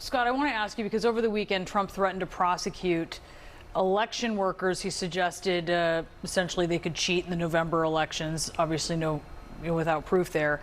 Scott, I want to ask you, because over the weekend, Trump threatened to prosecute election workers. He suggested essentially they could cheat in the November elections. Obviously, without proof there.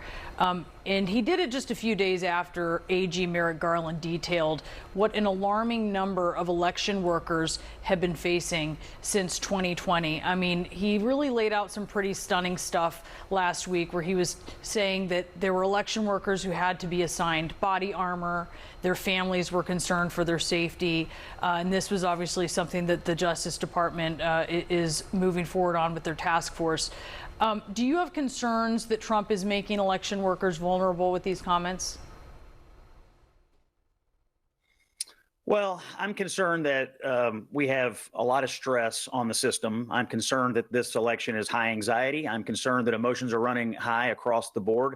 And he did it just a few days after AG Merrick Garland detailed what an alarming number of election workers have been facing since 2020. I mean, he really laid out some pretty stunning stuff last week where he was saying that there were election workers who had to be assigned body armor. Their families were concerned for their safety. And this was obviously something that the Justice Department is moving forward on with their task force. Do you have concerns that Trump is making election workers vulnerable with these comments? Well, I'm concerned that we have a lot of stress on the system. I'm concerned that this election is high anxiety. I'm concerned that emotions are running high across the board.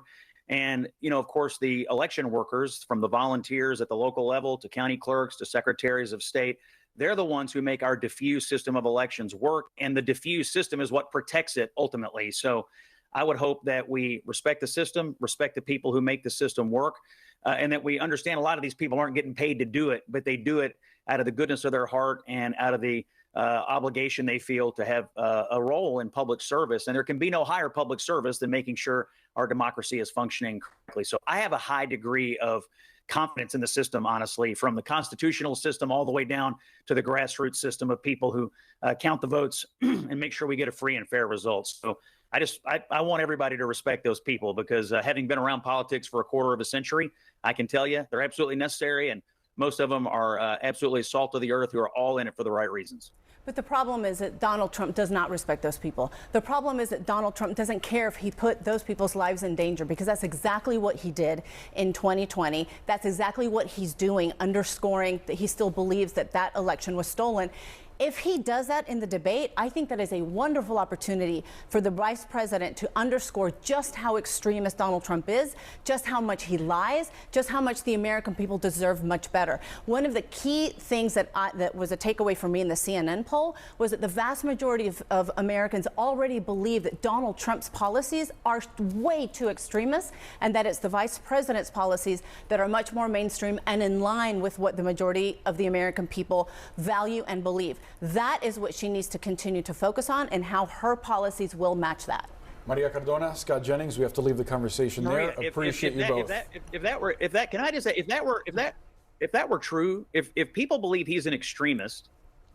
And, of course, the election workers, from the volunteers at the local level to county clerks to secretaries of state, they're the ones who make our diffuse system of elections work. And the diffuse system is what protects it ultimately. So I would hope that we respect the system, respect the people who make the system work, and that we understand a lot of these people aren't getting paid to do it, but they do it out of the goodness of their heart and out of the obligation they feel to have a role in public service. And there can be no higher public service than making sure our democracy is functioning correctly. So I have a high degree of confidence in the system, honestly, from the constitutional system all the way down to the grassroots system of people who count the votes and make sure we get a free and fair result. So I want everybody to respect those people because having been around politics for a quarter of a century, I can tell you they're absolutely necessary. And most of them are absolutely salt of the earth who are all in it for the right reasons. But the problem is that Donald Trump does not respect those people. The problem is that Donald Trump doesn't care if he put those people's lives in danger, because that's exactly what he did in 2020. That's exactly what he's doing, underscoring that he still believes that that election was stolen. If he does that in the debate, I think that is a wonderful opportunity for the vice president to underscore just how extremist Donald Trump is, just how much he lies, just how much the American people deserve much better. One of the key things that was a takeaway for me in the CNN poll was that the vast majority of Americans already believe that Donald Trump's policies are way too extremist, and that it's the vice president's policies that are much more mainstream and in line with what the majority of the American people value and believe. That is what she needs to continue to focus on, and how her policies will match that. Maria Cardona, Scott Jennings, we have to leave the conversation there. Appreciate you both. If that were true, if people believe he's an extremist,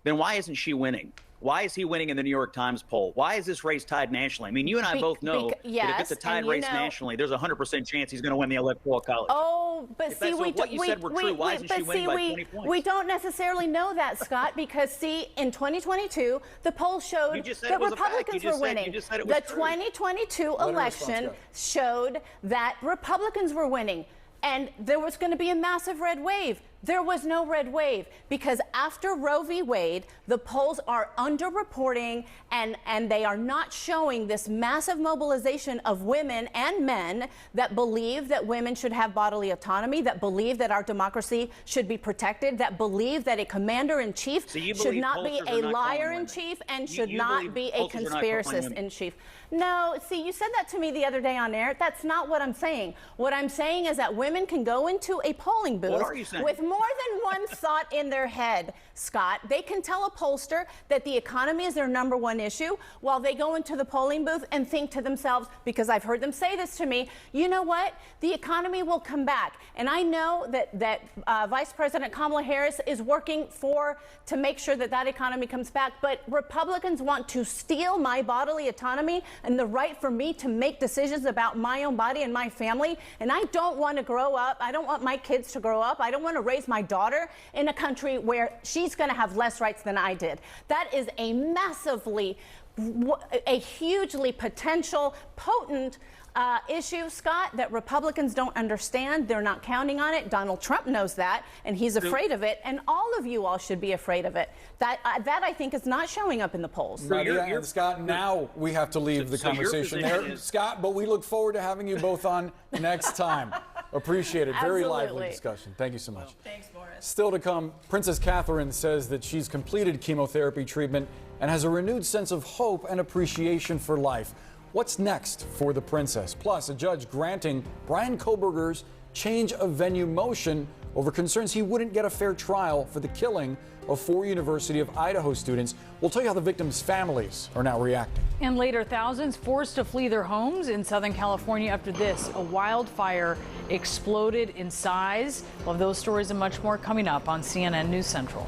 then why isn't she winning? Why is he winning in the New York Times poll? Why is this race tied nationally? I mean, you and I both know that if it's a tied race nationally, there's a 100% chance he's going to win the Electoral College. Oh, but see, what you said were true. Why isn't she winning by 20 points? We don't necessarily know that, Scott, because see, in 2022, the poll showed that Republicans were winning. The 2022 election showed that Republicans were winning, and there was going to be a massive red wave. There was no red wave, because after Roe v. Wade, the polls are underreporting, and they are not showing this massive mobilization of women and men that believe that women should have bodily autonomy, that believe that our democracy should be protected, that believe that a commander-in-chief should not be a liar-in-chief and should not be a conspiracist-in-chief. No, see, you said that to me the other day on air. That's not what I'm saying. What I'm saying is that women can go into a polling booth with more than one thought in their head, Scott. They can tell a pollster that the economy is their number one issue while they go into the polling booth and think to themselves, because I've heard them say this to me, you know what? The economy will come back. And I know that Vice President Kamala Harris is working to make sure that that economy comes back. But Republicans want to steal my bodily autonomy and the right for me to make decisions about my own body and my family. And I don't want to grow up. I don't want my kids to grow up. I don't want to raise my daughter in a country where she's going to have less rights than I did. That is a hugely potential, potent issue, Scott, that Republicans don't understand. They're not counting on it. Donald Trump knows that, and he's afraid of it, and all of you all should be afraid of it. That I think is not showing up in the polls. Maria and Scott, now we have to leave the conversation there. Scott, but we look forward to having you both on next time. Appreciate it. Very lively discussion. Tink you so much. Thanks, Boris. Still to come, Princess Catherine says that she's completed chemotherapy treatment and has a renewed sense of hope and appreciation for life. What's next for the princess? Plus, a judge granting Bryan Kohberger's change of venue motion over concerns he wouldn't get a fair trial for the killing of 4 University of Idaho students. We'll tell you how the victims' families are now reacting. And later, thousands forced to flee their homes in Southern California after this. A wildfire exploded in size. We'll have those stories and much more coming up on CNN News Central.